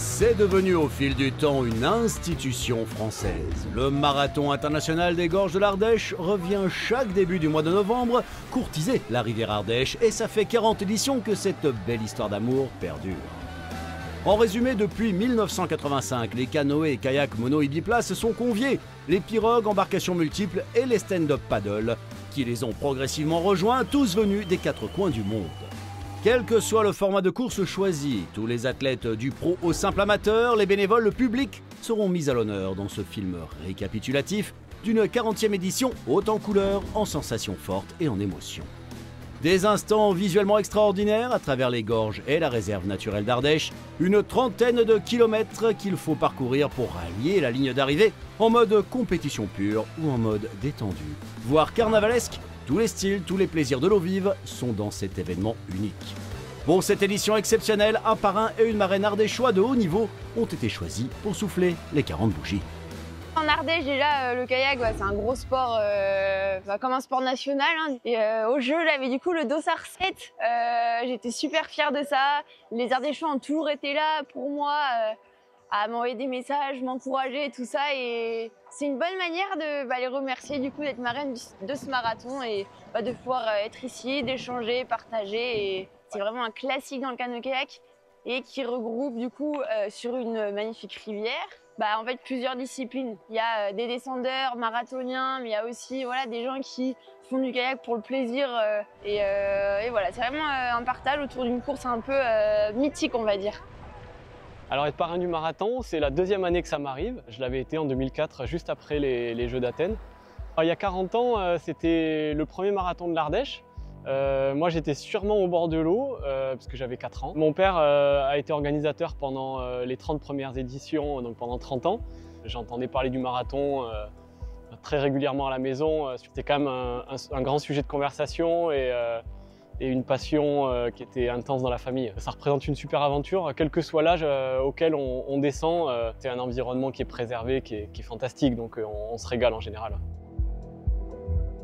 C'est devenu au fil du temps une institution française. Le marathon international des gorges de l'Ardèche revient chaque début du mois de novembre courtiser la rivière Ardèche et ça fait 40 éditions que cette belle histoire d'amour perdure. En résumé, depuis 1985, les canoës et kayaks mono et biplace sont conviés, les pirogues, embarcations multiples et les stand-up paddle qui les ont progressivement rejoints, tous venus des quatre coins du monde. Quel que soit le format de course choisi, tous les athlètes du pro au simple amateur, les bénévoles, le public seront mis à l'honneur dans ce film récapitulatif d'une 40e édition haute en couleurs, en sensations fortes et en émotions. Des instants visuellement extraordinaires à travers les gorges et la réserve naturelle d'Ardèche, une trentaine de kilomètres qu'il faut parcourir pour rallier la ligne d'arrivée en mode compétition pure ou en mode détendu, voire carnavalesque. Tous les styles, tous les plaisirs de l'eau vive sont dans cet événement unique. Pour cette édition exceptionnelle, un parrain et une marraine ardéchois de haut niveau ont été choisis pour souffler les 40 bougies. En Ardèche, déjà, le kayak, c'est un gros sport, comme un sport national. Hein. Et au jeu, j'avais du coup le dossard 7. J'étais super fière de ça. Les Ardéchois ont toujours été là pour moi, à m'envoyer des messages, m'encourager, tout ça. Et c'est une bonne manière de les remercier du coup d'être marraine de ce marathon et de pouvoir être ici, d'échanger, partager. Et c'est vraiment un classique dans le canoë-kayak et qui regroupe du coup sur une magnifique rivière. En fait, plusieurs disciplines. Il y a des descendeurs, marathoniens, mais il y a aussi des gens qui font du kayak pour le plaisir. Et voilà, c'est vraiment un partage autour d'une course un peu mythique, on va dire. Alors être parrain du marathon, c'est la deuxième année que ça m'arrive. Je l'avais été en 2004, juste après les Jeux d'Athènes. Il y a 40 ans, c'était le premier marathon de l'Ardèche. Moi j'étais sûrement au bord de l'eau parce que j'avais 4 ans. Mon père a été organisateur pendant les 30 premières éditions, donc pendant 30 ans. J'entendais parler du marathon très régulièrement à la maison. C'était quand même un grand sujet de conversation et une passion qui était intense dans la famille. Ça représente une super aventure, quel que soit l'âge auquel on descend. C'est un environnement qui est préservé, qui est fantastique, donc on se régale en général.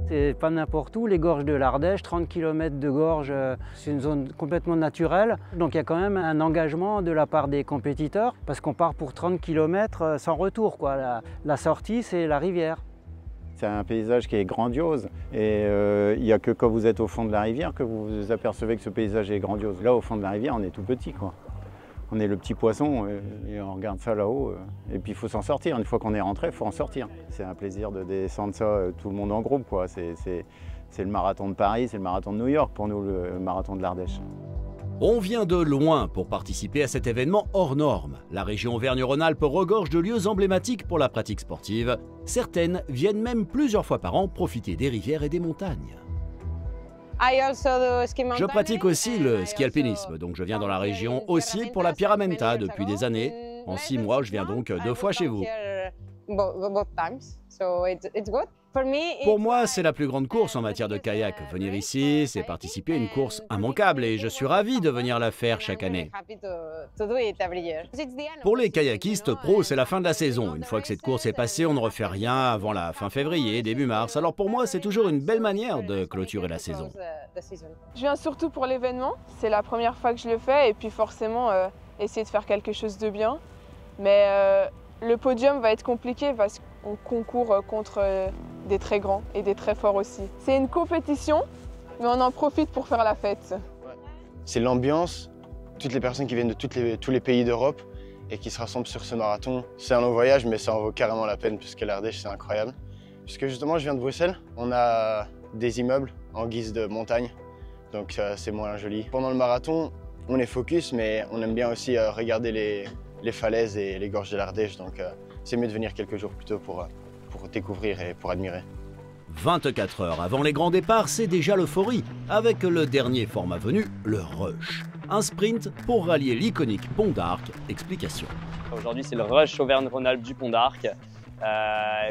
C'est pas n'importe où, les gorges de l'Ardèche, 30 km de gorge, c'est une zone complètement naturelle. Donc il y a quand même un engagement de la part des compétiteurs, parce qu'on part pour 30 km sans retour, quoi. La sortie, c'est la rivière. C'est un paysage qui est grandiose et il n'y a que quand vous êtes au fond de la rivière que vous vous apercevez que ce paysage est grandiose. Là, au fond de la rivière, on est tout petit, quoi. On est le petit poisson et on regarde ça là-haut. Et puis il faut s'en sortir. Une fois qu'on est rentré, il faut en sortir. C'est un plaisir de descendre ça, tout le monde en groupe, quoi. C'est le marathon de Paris, c'est le marathon de New York pour nous, le marathon de l'Ardèche. On vient de loin pour participer à cet événement hors norme. La région Auvergne-Rhône-Alpes regorge de lieux emblématiques pour la pratique sportive. Certaines viennent même plusieurs fois par an profiter des rivières et des montagnes. Je pratique aussi le ski alpinisme, donc je viens dans la région aussi pour la Pyramenta depuis des années. En 6 mois, je viens donc 2 fois chez vous. Pour moi, c'est la plus grande course en matière de kayak. Venir ici, c'est participer à une course immanquable et je suis ravi de venir la faire chaque année. Pour les kayakistes pros, c'est la fin de la saison. Une fois que cette course est passée, on ne refait rien avant la fin février, début mars. Alors pour moi, c'est toujours une belle manière de clôturer la saison. Je viens surtout pour l'événement. C'est la première fois que je le fais et puis forcément, essayer de faire quelque chose de bien. Mais le podium va être compliqué parce qu'on concourt contre des très grands et des très forts aussi. C'est une compétition, mais on en profite pour faire la fête. C'est l'ambiance, toutes les personnes qui viennent de tous les pays d'Europe et qui se rassemblent sur ce marathon. C'est un long voyage, mais ça en vaut carrément la peine puisque l'Ardèche, c'est incroyable. Puisque justement, je viens de Bruxelles, on a des immeubles en guise de montagne, donc c'est moins joli. Pendant le marathon, on est focus, mais on aime bien aussi regarder les falaises et les gorges de l'Ardèche, donc c'est mieux de venir quelques jours plus tôt pour découvrir et pour admirer. 24 heures avant les grands départs, c'est déjà l'euphorie, avec le dernier format venu, le Rush. Un sprint pour rallier l'iconique Pont d'Arc. Explication. Aujourd'hui, c'est le Rush Auvergne-Rhône-Alpes du Pont d'Arc.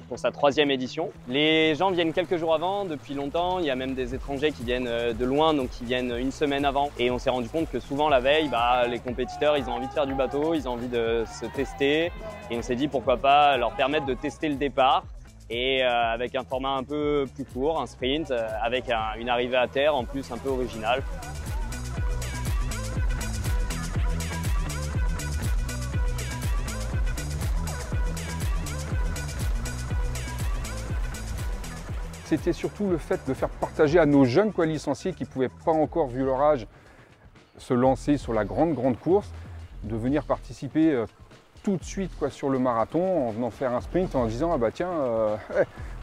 Pour sa 3e édition. Les gens viennent quelques jours avant, depuis longtemps. Il y a même des étrangers qui viennent de loin, donc qui viennent une semaine avant. Et on s'est rendu compte que souvent la veille, les compétiteurs, ils ont envie de faire du bateau, ils ont envie de se tester. Et on s'est dit pourquoi pas leur permettre de tester le départ. Et avec un format un peu plus court, un sprint, avec une arrivée à terre en plus un peu originale. C'était surtout le fait de faire partager à nos jeunes licenciés qui ne pouvaient pas encore, vu leur âge, se lancer sur la grande course, de venir participer tout de suite sur le marathon en venant faire un sprint en disant ah bah tiens,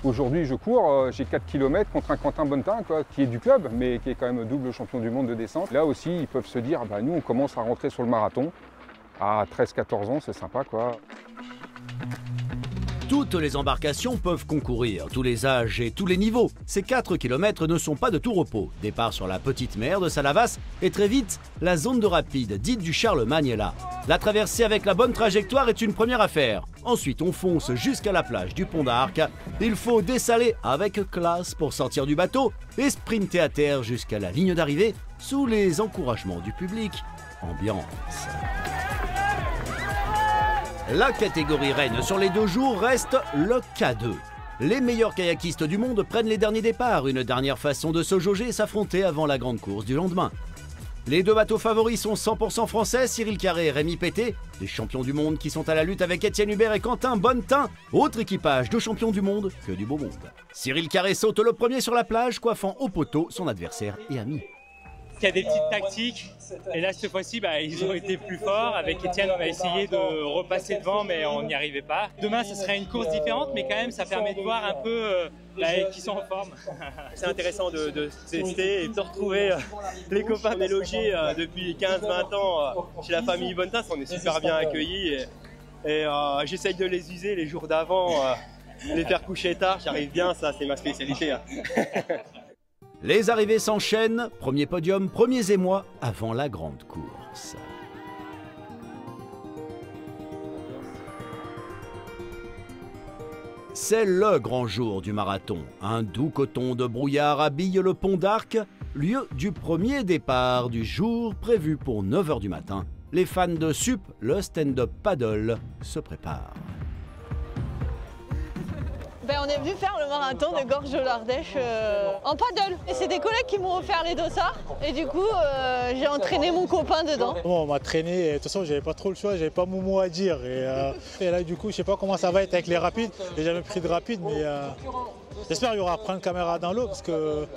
aujourd'hui je cours, j'ai 4 km contre un Quentin Bonnetin qui est du club mais qui est quand même double champion du monde de descente. Là aussi ils peuvent se dire bah, nous on commence à rentrer sur le marathon à 13-14 ans, c'est sympa quoi. Toutes les embarcations peuvent concourir, tous les âges et tous les niveaux. Ces 4 km ne sont pas de tout repos. Départ sur la petite mer de Salavas et très vite, la zone de rapide, dite du Charlemagne, est là. La traversée avec la bonne trajectoire est une première affaire. Ensuite, on fonce jusqu'à la plage du Pont d'Arc. Il faut dessaler avec classe pour sortir du bateau et sprinter à terre jusqu'à la ligne d'arrivée sous les encouragements du public. Ambiance. La catégorie reine sur les 2 jours reste le K2. Les meilleurs kayakistes du monde prennent les derniers départs, une dernière façon de se jauger et s'affronter avant la grande course du lendemain. Les 2 bateaux favoris sont 100% français, Cyril Carré et Rémi Pété, des champions du monde qui sont à la lutte avec Étienne Hubert et Quentin Bonnetin, autre équipage de champions du monde que du beau monde. Cyril Carré saute le premier sur la plage, coiffant au poteau son adversaire et ami. Il y a des petites tactiques et là cette fois-ci ils ont été plus forts. Avec Étienne on a essayé de repasser devant mais on n'y arrivait pas. Demain ce serait une course différente mais quand même ça permet de voir un peu qui sont en forme. C'est intéressant de tester et de retrouver les copains des logis depuis 15-20 ans chez la famille Bonnetin. On est super bien accueillis et j'essaye de les user les jours d'avant, les faire coucher tard, j'arrive bien, ça c'est ma spécialité. Les arrivées s'enchaînent, premier podium, premiers émois avant la grande course. C'est le grand jour du marathon. Un doux coton de brouillard habille le Pont d'Arc, lieu du premier départ du jour prévu pour 9 h du matin. Les fans de SUP, le stand-up paddle, se préparent. On est venu faire le marathon de Gorges de l'Ardèche en paddle. Et c'est des collègues qui m'ont offert les dossards. Et du coup, j'ai entraîné mon copain dedans. Bon, on m'a traîné. De toute façon, j'avais pas trop le choix. J'avais pas mon mot à dire. Et là, du coup, je sais pas comment ça va être avec les rapides. J'ai jamais pris de rapide, mais j'espère qu'il y aura plein de caméras dans l'eau parce qu'il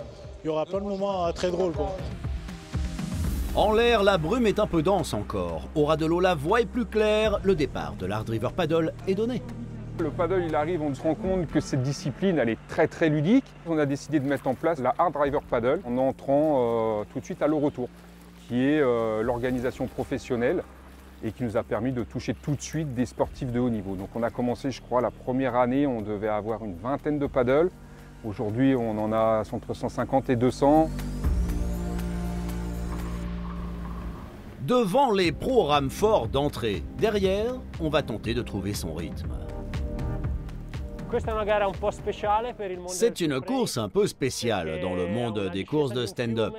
y aura plein de moments très drôles, quoi. En l'air, la brume est un peu dense encore. Au ras de l'eau, la voie est plus claire. Le départ de l'Hard River Paddle est donné. Le paddle, il arrive, on se rend compte que cette discipline, elle est très ludique. On a décidé de mettre en place la Hard Driver Paddle en entrant tout de suite à l'Euretour, qui est l'organisation professionnelle et qui nous a permis de toucher tout de suite des sportifs de haut niveau. Donc on a commencé, je crois, la première année, on devait avoir une vingtaine de paddles. Aujourd'hui, on en a entre 150 et 200. Devant les programmes forts d'entrée, derrière, on va tenter de trouver son rythme. C'est une course un peu spéciale dans le monde des courses de stand-up.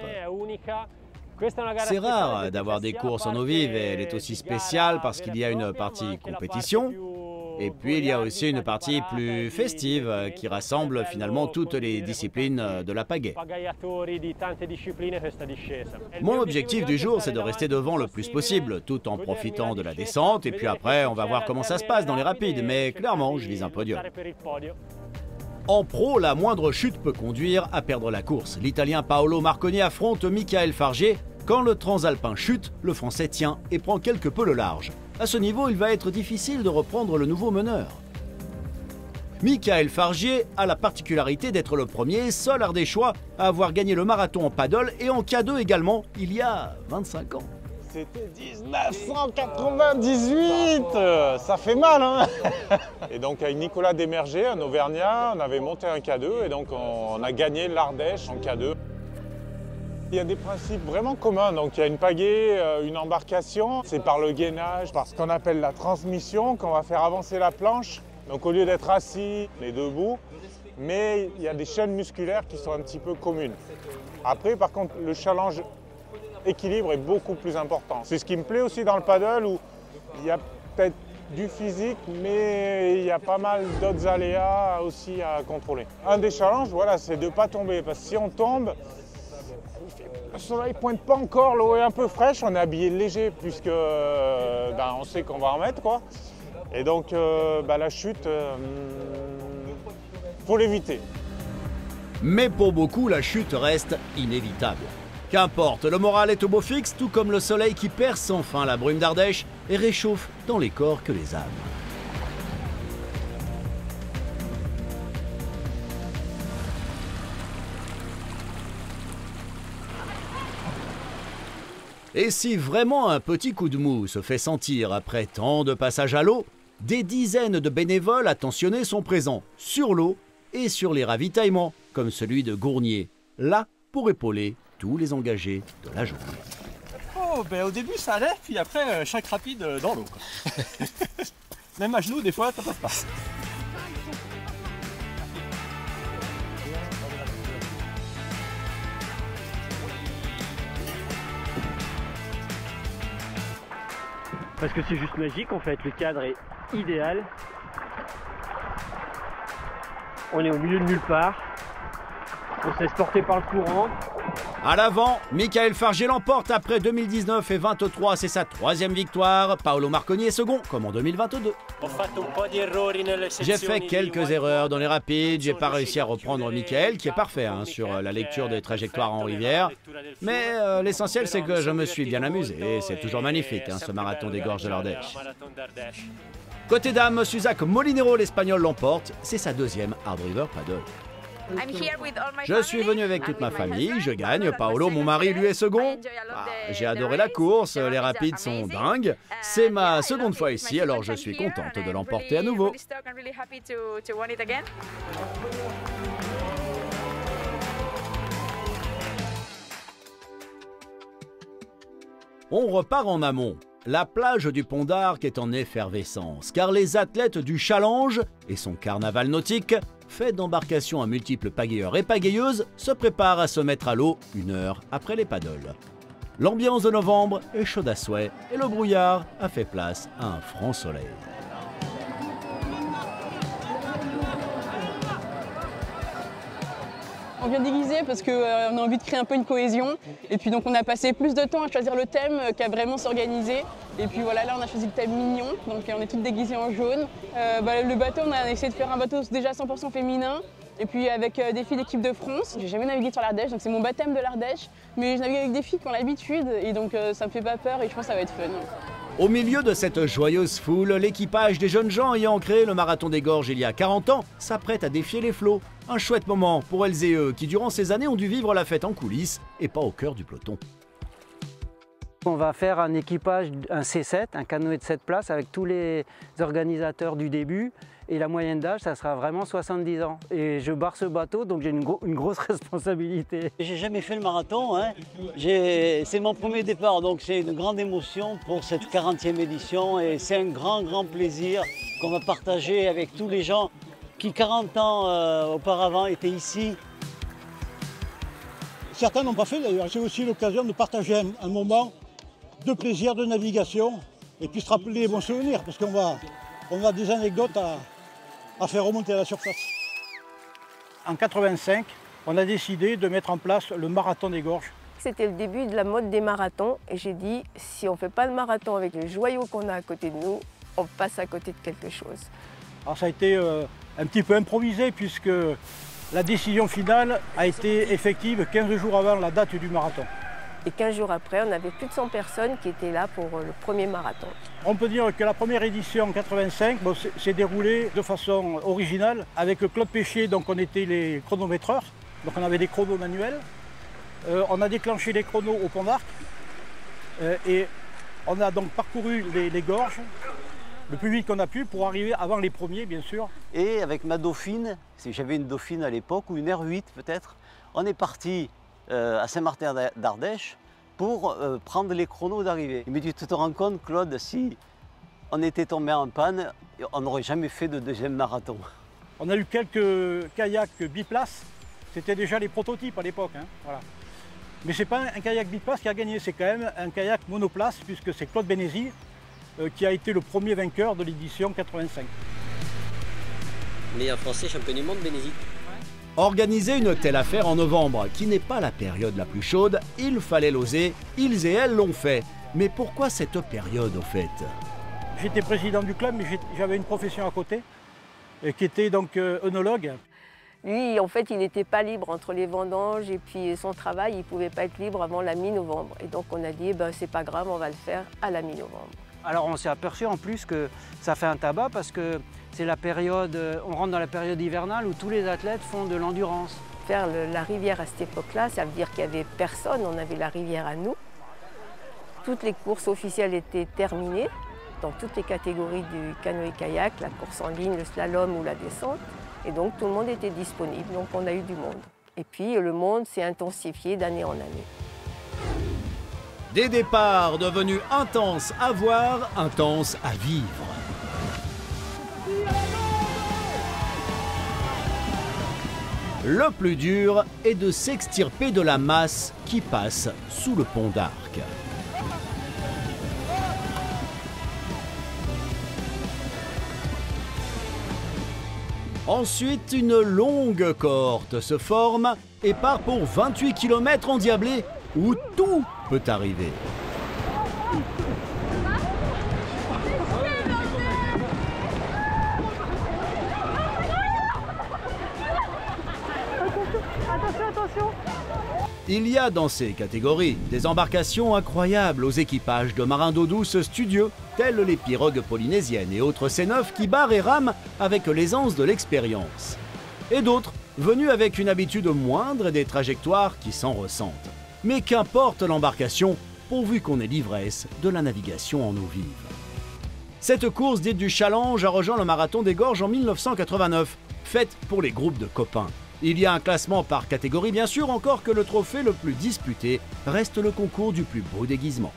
C'est rare d'avoir des courses en eau vive et elle est aussi spéciale parce qu'il y a une partie compétition et puis il y a aussi une partie plus festive qui rassemble finalement toutes les disciplines de la pagaie. Mon objectif du jour, c'est de rester devant le plus possible tout en profitant de la descente et puis après on va voir comment ça se passe dans les rapides, mais clairement je vise un podium. En pro, la moindre chute peut conduire à perdre la course. L'Italien Paolo Marconi affronte Michael Fargier. Quand le transalpin chute, le Français tient et prend quelque peu le large. À ce niveau, il va être difficile de reprendre le nouveau meneur. Michael Fargier a la particularité d'être le premier seul ardéchois à avoir gagné le marathon en paddle et en K2 également, il y a 25 ans. C'était 1998, ça fait mal hein. Et donc avec Nicolas Desmerger, un Auvergnat, on avait monté un K2 et donc on a gagné l'Ardèche en K2. Il y a des principes vraiment communs, donc il y a une pagaie, une embarcation, c'est par le gainage, par ce qu'on appelle la transmission, qu'on va faire avancer la planche. Donc au lieu d'être assis, on est debout, mais il y a des chaînes musculaires qui sont un petit peu communes. Après par contre le challenge équilibre est beaucoup plus important. C'est ce qui me plaît aussi dans le paddle où il y a peut-être du physique, mais il y a pas mal d'autres aléas aussi à contrôler. Un des challenges, voilà, c'est de ne pas tomber, parce que si on tombe, le soleil ne pointe pas encore, l'eau est un peu fraîche, on est habillé léger puisque on sait qu'on va en mettre, quoi. Et donc la chute, faut l'éviter. Mais pour beaucoup, la chute reste inévitable. Qu'importe, le moral est au beau fixe, tout comme le soleil qui perce enfin la brume d'Ardèche et réchauffe tant les corps que les âmes. Et si vraiment un petit coup de mou se fait sentir après tant de passages à l'eau, des dizaines de bénévoles attentionnés sont présents sur l'eau et sur les ravitaillements, comme celui de Gournier, là pour épauler tous les engagés de la journée. Oh, ben au début ça allait, puis après chaque rapide dans l'eau. Même à genoux, des fois, ça passe pas. Parce que c'est juste magique en fait, le cadre est idéal. On est au milieu de nulle part. On se laisse porter par le courant. À l'avant, Michael Fargier l'emporte après 2019 et 23, c'est sa 3e victoire. Paolo Marconi est second, comme en 2022. J'ai fait quelques erreurs dans les rapides, j'ai pas réussi à reprendre Michael, qui est parfait sur la lecture des trajectoires en rivière. Mais l'essentiel, c'est que je me suis bien amusé, et c'est toujours magnifique, ce marathon des gorges de l'Ardèche. Côté dames, Suzac Molinero, l'Espagnol, l'emporte, c'est sa 2e Hard River Paddle. Je suis venu avec toute ma famille, je gagne, Paolo, mon mari, lui est second. J'ai adoré la course, les rapides sont dingues. C'est ma 2e fois ici, alors je suis contente de l'emporter à nouveau. On repart en amont. La plage du Pont d'Arc est en effervescence, car les athlètes du Challenge et son carnaval nautique, fait d'embarcations à multiples pagayeurs et pagayeuses, se préparent à se mettre à l'eau 1 heure après les paddles. L'ambiance de novembre est chaude à souhait et le brouillard a fait place à un franc soleil. On vient déguiser parce qu'on a envie de créer un peu une cohésion. Et puis donc on a passé plus de temps à choisir le thème qu'à vraiment s'organiser. Et puis voilà, là on a choisi le thème mignon, donc on est toutes déguisées en jaune. Le bateau, on a essayé de faire un bateau déjà 100% féminin. Et puis avec des filles d'équipe de France. J'ai jamais navigué sur l'Ardèche, donc c'est mon baptême de l'Ardèche. Mais je navigue avec des filles qui ont l'habitude et donc ça me fait pas peur et je pense que ça va être fun. Au milieu de cette joyeuse foule, l'équipage des jeunes gens ayant créé le marathon des gorges il y a 40 ans s'apprête à défier les flots. Un chouette moment pour elles et eux qui, durant ces années, ont dû vivre la fête en coulisses et pas au cœur du peloton. On va faire un équipage, un C7, un canoë de 7 places avec tous les organisateurs du début. Et la moyenne d'âge, ça sera vraiment 70 ans. Et je barre ce bateau, donc j'ai une grosse responsabilité. J'ai jamais fait le marathon, c'est mon premier départ, donc c'est une grande émotion pour cette 40e édition. Et c'est un grand plaisir qu'on va partager avec tous les gens qui 40 ans auparavant étaient ici. Certains n'ont pas fait d'ailleurs. C'est aussi l'occasion de partager un moment de plaisir, de navigation, et puis se rappeler les bons souvenirs, parce qu'on a des anecdotes à faire remonter à la surface. En 85, on a décidé de mettre en place le marathon des gorges. C'était le début de la mode des marathons, et j'ai dit, si on ne fait pas le marathon avec les joyaux qu'on a à côté de nous, on passe à côté de quelque chose. Alors ça a été un petit peu improvisé, puisque la décision finale a été effective 15 jours avant la date du marathon. Et 15 jours après, on avait plus de 100 personnes qui étaient là pour le premier marathon. On peut dire que la première édition en 85 s'est déroulée de façon originale. Avec Claude Péchier, donc on était les chronométreurs, donc on avait des chronos manuels. On a déclenché les chronos au Pont d'Arc et on a donc parcouru les gorges le plus vite qu'on a pu pour arriver avant les premiers, bien sûr. Et avec ma Dauphine, j'avais une Dauphine à l'époque, ou une R8 peut-être, on est parti à Saint-Martin d'Ardèche pour prendre les chronos d'arrivée. Il m'a dit, tu te rends compte, Claude, si on était tombé en panne, on n'aurait jamais fait de deuxième marathon. On a eu quelques kayaks biplaces, c'était déjà les prototypes à l'époque. Voilà. Mais ce n'est pas un kayak biplace qui a gagné, c'est quand même un kayak monoplace, puisque c'est Claude Bénézy qui a été le premier vainqueur de l'édition 85. Meilleur français, champion du monde, Bénézy. Organiser une telle affaire en novembre, qui n'est pas la période la plus chaude, il fallait l'oser, ils et elles l'ont fait. Mais pourquoi cette période au fait? J'étais président du club, mais j'avais une profession à côté, qui était donc œnologue. Lui, en fait, il n'était pas libre entre les vendanges et puis son travail, il ne pouvait pas être libre avant la mi-novembre. Et donc on a dit, ben, c'est pas grave, on va le faire à la mi-novembre. Alors on s'est aperçu en plus que ça fait un tabac parce que c'est la période, on rentre dans la période hivernale où tous les athlètes font de l'endurance. Faire la rivière à cette époque-là, ça veut dire qu'il n'y avait personne, on avait la rivière à nous. Toutes les courses officielles étaient terminées, dans toutes les catégories du canoë-kayak, la course en ligne, le slalom ou la descente. Et donc tout le monde était disponible, donc on a eu du monde. Et puis le monde s'est intensifié d'année en année. Des départs devenus intenses à voir, intenses à vivre. Le plus dur est de s'extirper de la masse qui passe sous le pont d'Arc. Ensuite, une longue cohorte se forme et part pour 28 km endiablés où tout peut arriver. Attention. Il y a dans ces catégories des embarcations incroyables aux équipages de marins d'eau douce studieux, tels les pirogues polynésiennes et autres C9 qui barrent et rament avec l'aisance de l'expérience. Et d'autres venus avec une habitude moindre et des trajectoires qui s'en ressentent. Mais qu'importe l'embarcation, pourvu qu'on ait l'ivresse de la navigation en eau vive. Cette course dite du Challenge a rejoint le Marathon des Gorges en 1989, faite pour les groupes de copains. Il y a un classement par catégorie bien sûr, encore que le trophée le plus disputé reste le concours du plus beau déguisement.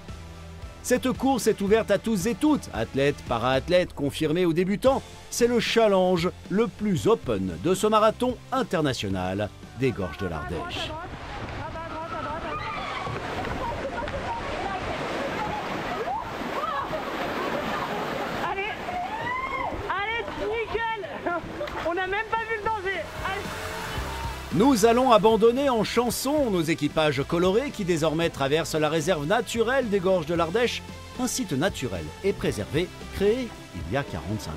Cette course est ouverte à tous et toutes, athlètes, para-athlètes, confirmés ou débutants. C'est le challenge le plus open de ce marathon international des Gorges de l'Ardèche. Allez, nickel. On n'a même pas vu le danger. Allez. Nous allons abandonner en chanson nos équipages colorés qui désormais traversent la réserve naturelle des Gorges de l'Ardèche, un site naturel et préservé, créé il y a 45 ans.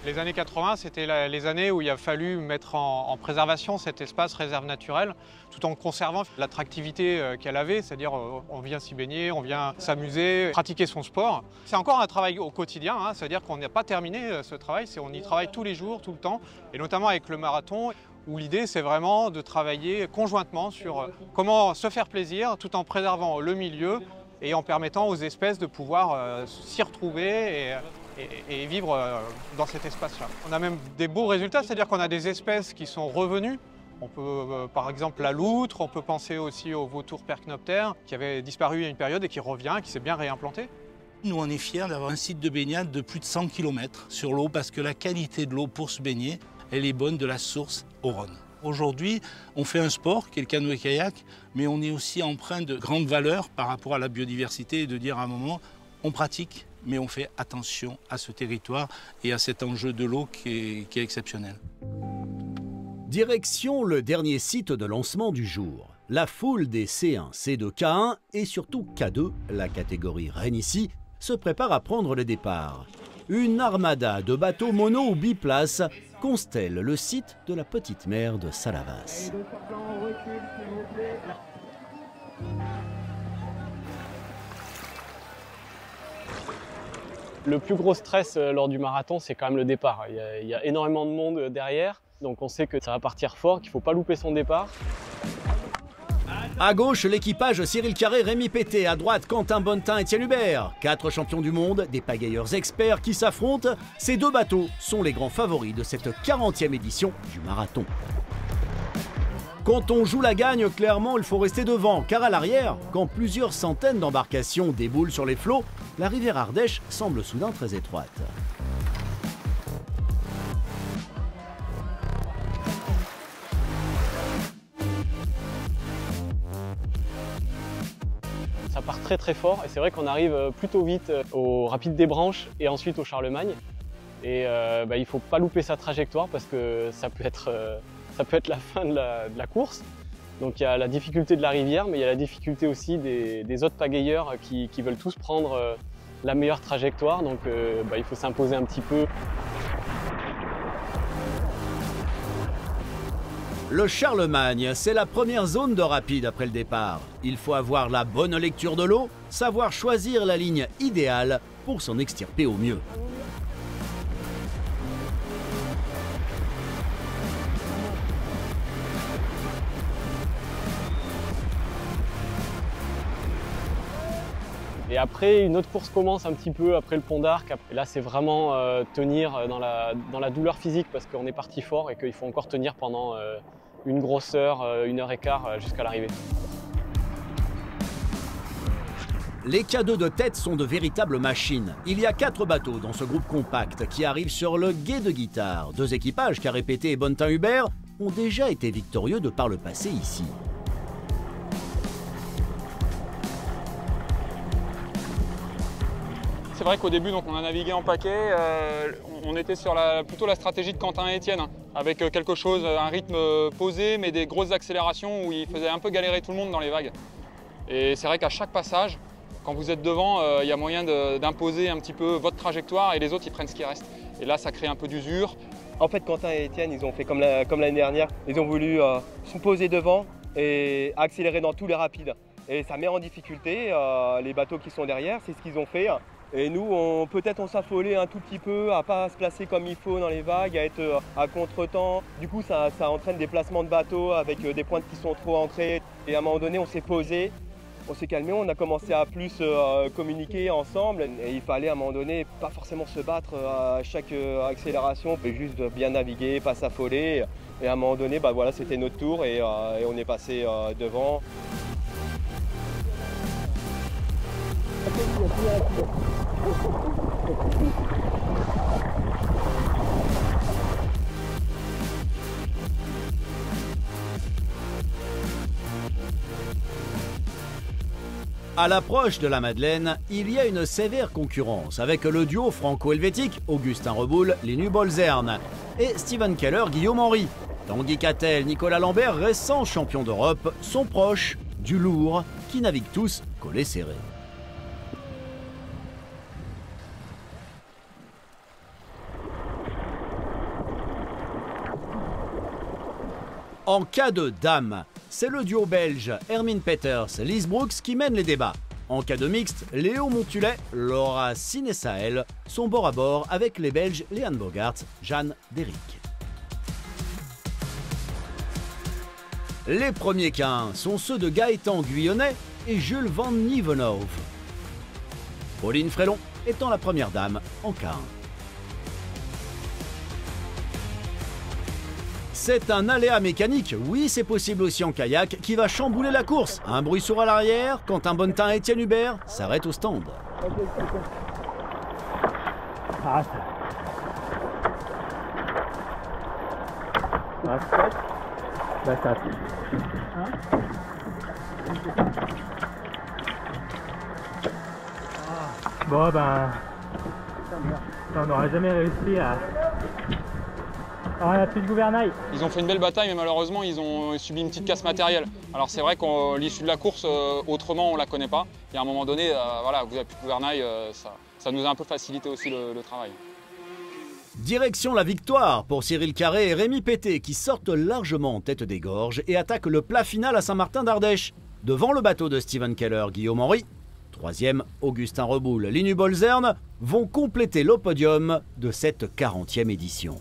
Les années 80, c'était les années où il a fallu mettre en préservation cet espace réserve naturelle, tout en conservant l'attractivité qu'elle avait, c'est-à-dire on vient s'y baigner, on vient s'amuser, pratiquer son sport. C'est encore un travail au quotidien, hein, c'est-à-dire qu'on n'a pas terminé ce travail, on y travaille tous les jours, tout le temps, et notamment avec le marathon, où l'idée c'est vraiment de travailler conjointement sur comment se faire plaisir tout en préservant le milieu et en permettant aux espèces de pouvoir s'y retrouver et vivre dans cet espace-là. On a même des beaux résultats, c'est-à-dire qu'on a des espèces qui sont revenues. On peut, par exemple, la loutre, on peut penser aussi au vautour percnoptère qui avait disparu il y a une période et qui revient, qui s'est bien réimplanté. Nous, on est fiers d'avoir un site de baignade de plus de 100 km sur l'eau parce que la qualité de l'eau pour se baigner, elle est bonne de la source au Rhône. Aujourd'hui, on fait un sport qui est le canoë-kayak, mais on est aussi empreint de grandes valeurs par rapport à la biodiversité et de dire à un moment, on pratique, mais on fait attention à ce territoire et à cet enjeu de l'eau qui est exceptionnel. Direction le dernier site de lancement du jour. La foule des C1, C2, K1 et surtout K2, la catégorie reine ici, se prépare à prendre le départ. Une armada de bateaux mono ou biplaces constelle le site de la petite mer de Salavas. Le plus gros stress lors du marathon, c'est quand même le départ. Il y a énormément de monde derrière, donc on sait que ça va partir fort, qu'il ne faut pas louper son départ. À gauche, l'équipage Cyril Carré, Rémi Pété. À droite, Quentin Bonnetin, Étienne Hubert. 4 champions du monde, des pagailleurs experts qui s'affrontent. Ces deux bateaux sont les grands favoris de cette 40e édition du marathon. Quand on joue la gagne, clairement, il faut rester devant, car à l'arrière, quand plusieurs centaines d'embarcations déboulent sur les flots, la rivière Ardèche semble soudain très étroite. Ça part très très fort et c'est vrai qu'on arrive plutôt vite au Rapide des Branches et ensuite au Charlemagne. Et il ne faut pas louper sa trajectoire parce que ça peut être la fin de la course. Donc il y a la difficulté de la rivière, mais il y a la difficulté aussi des autres pagayeurs qui veulent tous prendre la meilleure trajectoire. Donc il faut s'imposer un petit peu. Le Charlemagne, c'est la première zone de rapide après le départ. Il faut avoir la bonne lecture de l'eau, savoir choisir la ligne idéale pour s'en extirper au mieux. Et après, une autre course commence un petit peu après le pont d'Arc. Et là, c'est vraiment tenir dans la douleur physique parce qu'on est parti fort et qu'il faut encore tenir pendant une grosse heure, 1h15 jusqu'à l'arrivée. Les K2 de tête sont de véritables machines. Il y a 4 bateaux dans ce groupe compact qui arrivent sur le gué de Guitare. 2 équipages, qu'a répété Bonnetin Hubert, ont déjà été victorieux de par le passé ici. C'est vrai qu'au début, donc, on a navigué en paquet, on était sur plutôt la stratégie de Quentin et Étienne, avec quelque chose, un rythme posé, mais des grosses accélérations où il faisait un peu galérer tout le monde dans les vagues. Et c'est vrai qu'à chaque passage, quand vous êtes devant, il y a moyen d'imposer un petit peu votre trajectoire et les autres, ils prennent ce qui reste. Et là, ça crée un peu d'usure. En fait, Quentin et Étienne, ils ont fait comme l'année dernière. Ils ont voulu se poser devant et accélérer dans tous les rapides. Et ça met en difficulté les bateaux qui sont derrière, c'est ce qu'ils ont fait. Et nous, peut-être on s'affolait un tout petit peu à ne pas se placer comme il faut dans les vagues, à être à contre-temps. Du coup, ça entraîne des placements de bateaux avec des pointes qui sont trop ancrées. Et à un moment donné, on s'est posé, on s'est calmé, on a commencé à plus communiquer ensemble. Et il fallait à un moment donné pas forcément se battre à chaque accélération, mais juste bien naviguer, pas s'affoler. Et à un moment donné, voilà, c'était notre tour et on est passé devant. À l'approche de la Madeleine, il y a une sévère concurrence avec le duo franco-helvétique Augustin Reboul, Linu Bolzern et Steven Keller, Guillaume Henry. Tanguy Cattel, Nicolas Lambert, récents champions d'Europe, sont proches du lourd qui naviguent tous collés serrés. En cas de dames, c'est le duo belge Hermine Peters, Lise Brooks qui mène les débats. En cas de mixte, Léo Montulet, Laura Siné-Sahel sont bord à bord avec les Belges Léane Bogart, Jeanne Derick. Les premiers K1 sont ceux de Gaëtan Guyonnet et Jules Van Nieuwenhof. Pauline Frélon étant la première dame en K1. C'est un aléa mécanique, oui c'est possible aussi en kayak, qui va chambouler la course. Un bruit sourd à l'arrière, quand un Bonnetin Étienne Hubert s'arrête au stand. Bon ben, on n'aurait jamais réussi à... Alors, on n'a plus de gouvernail. Ils ont fait une belle bataille, mais malheureusement, ils ont subi une petite casse matérielle. Alors c'est vrai qu'à l'issue de la course, autrement, on ne la connaît pas. Et à un moment donné, voilà, vous n'avez plus de gouvernail, ça nous a un peu facilité aussi le travail. Direction la victoire pour Cyril Carré et Rémi Pété qui sortent largement en tête des gorges et attaquent le plat final à Saint-Martin d'Ardèche. Devant le bateau de Steven Keller, Guillaume Henry, troisième, Augustin Reboul, Linu Bolzern vont compléter le podium de cette 40e édition.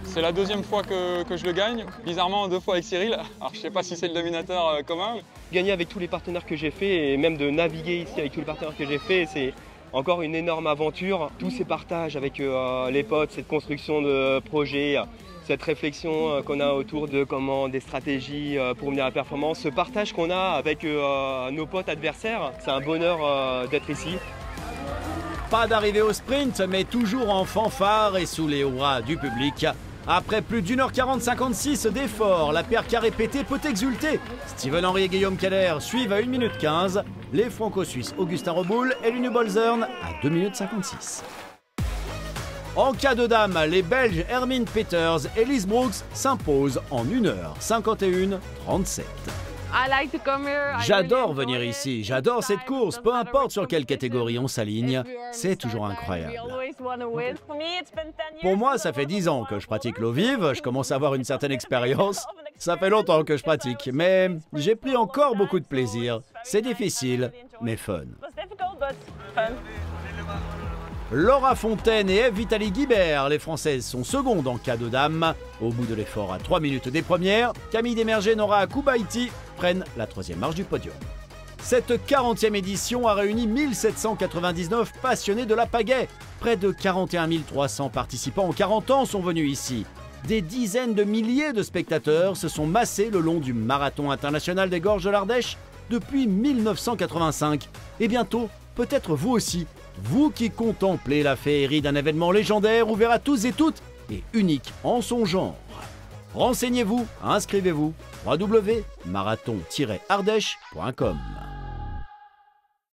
C'est la deuxième fois que je le gagne, bizarrement 2 fois avec Cyril. Alors je ne sais pas si c'est le dominateur commun. Gagner avec tous les partenaires que j'ai fait et même de naviguer ici avec tous les partenaires que j'ai fait, c'est encore une énorme aventure. Tous ces partages avec les potes, cette construction de projets, cette réflexion qu'on a autour de des stratégies pour mener à la performance, ce partage qu'on a avec nos potes adversaires, c'est un bonheur d'être ici. Pas d'arrivée au sprint, mais toujours en fanfare et sous les hurrahs du public. Après plus d'1h40-56 d'efforts, la paire carré-pété peut exulter. Steven Henry et Guillaume Keller suivent à 1 minute 15. Les franco-suisses Augustin Reboul et Lunu Bolzern à 2 minutes 56. En cas de dames, les Belges Hermine Peters et Liz Brooks s'imposent en 1h51-37. J'adore venir ici, j'adore cette course, peu importe sur quelle catégorie on s'aligne, c'est toujours incroyable. Pour moi, ça fait 10 ans que je pratique l'eau vive, je commence à avoir une certaine expérience. Ça fait longtemps que je pratique, mais j'ai pris encore beaucoup de plaisir. C'est difficile, mais fun. Laura Fontaine et Eve Vitali-Guibert, les Françaises sont secondes en cas de dames. Au bout de l'effort à 3 minutes des premières, Camille Desmerger et Nora Koubaïti prennent la 3e marche du podium. Cette 40e édition a réuni 1799 passionnés de la pagaie. Près de 41 300 participants en 40 ans sont venus ici. Des dizaines de milliers de spectateurs se sont massés le long du marathon international des Gorges de l'Ardèche depuis 1985. Et bientôt, peut-être vous aussi, vous qui contemplez la féerie d'un événement légendaire ouvert à tous et toutes et unique en son genre. Renseignez-vous, inscrivez-vous, www.marathon-ardèche.com.